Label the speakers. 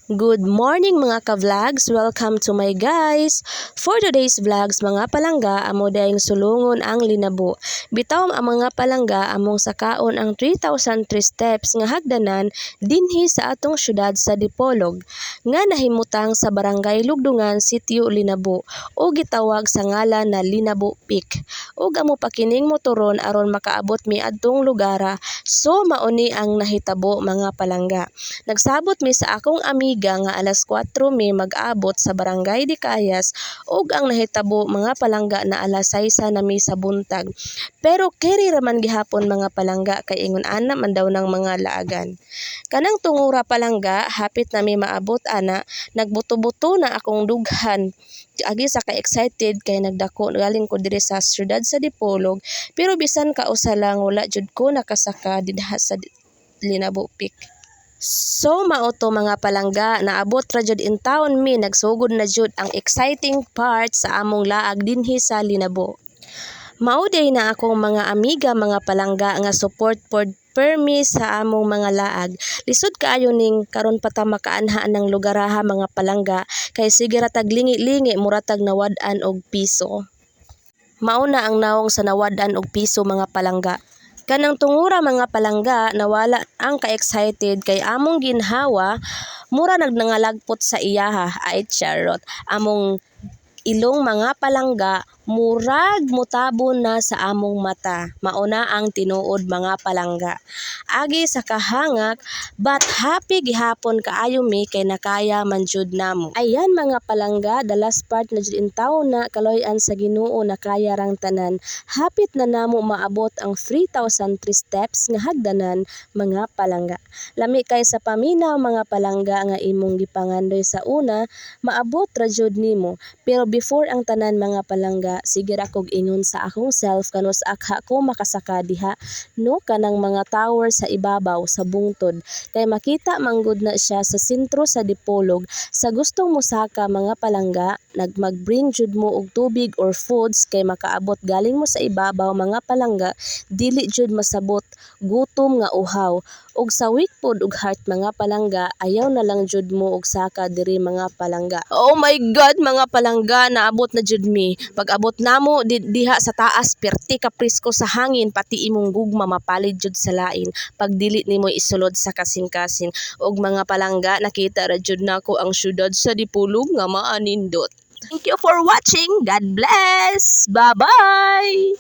Speaker 1: Good morning mga ka-vlogs! Welcome to my guys! For today's vlogs mga palangga, amo dayong sulungon ang linabo. Bitaw ang mga palangga among sakaon ang 3,003 steps nga hagdanan dinhi sa atong syudad sa Dipolog nga nahimutang sa Barangay Lugdungan, Sitio Linabo o gitawag sa ngalan na Linabo Peak. Ug amo pa kining motoron aron makaabot mi adtong lugara. So mauni ang nahitabo mga palangga. Nagsabot mi sa akong amiga nga alas 4 mi mag-abot sa Barangay Dicayas ug ang nahitabo mga palangga na alas 6 na mi sa buntag. Pero keri raman gihapon mga palangga kay ingon ana man daw ng mga laagan. Kanang tungura palangga hapit na mi maabot ana, nagbuto-buto na akong dughan. Agi sa ka-excited kay nagdako galing ko diri sa syudad sa Dipolog, pero bisan kausa lang wala jud ko nakasaka didha sa Linabo Peak. So mauto mga palangga, naabot ra jud in town mi, nagsugod na jud ang exciting part sa among laag dinhi sa Linabo. Mauday na akong mga amiga mga palangga nga support for permi sa among mga laag. Lisod kaayo ning karon pa ta makaanhaan ng lugaraha mga palangga kay sige ra tag lingi-lingi muratag nawad-an og piso. Mauna ang nawong sa nawad-an og piso mga palangga. Kanang tungura mga palangga nawala ang ka-excited kay among ginhawa mura nagnangalagpot sa iyaha ay charot. Among ilong mga palangga murag mutabon na sa among mata. Mauna ang tinuod mga palangga. Agi sa kahangak but happy gihapon kaayo mi kay nakaya man jud namo. Ayan mga palangga, the last part na jud in town na kaloy-an sa Ginoo nakaya rang tanan. Hapit na namo maabot ang 3,003 steps nga hagdanan mga palangga. Lami kay sa paminaw mga palangga nga imong gipangandoy sa una, maabot ra jud nimo. Pero before ang tanan mga palangga, sige ra kog ingon sa akong self kanus akha ko makasaka diha no kanang mga tower sa ibabaw sa bungtod kay makita manggod na siya sa sentro sa Dipolog. Sa gustong mosaka mga palangga, mag-bring jud mo og tubig or foods kay makaabot galing mo sa ibabaw mga palangga, dili jud masabot gutom nga uhaw. Og sa weak pod og heart mga palangga, ayaw na lang jud mo og saka diri mga palangga. Oh my god mga palangga, naabot na jud mi. Pag-abot namo diha sa taas, perti ka presko sa hangin, pati imong gugma mapalid jud sa lain pag dili nimo isulod sa kasing-kasing. Og mga palangga, nakita ra jud nako ang syudad sa Dipolog nga maanindot. Thank you for watching. God bless. Bye-bye.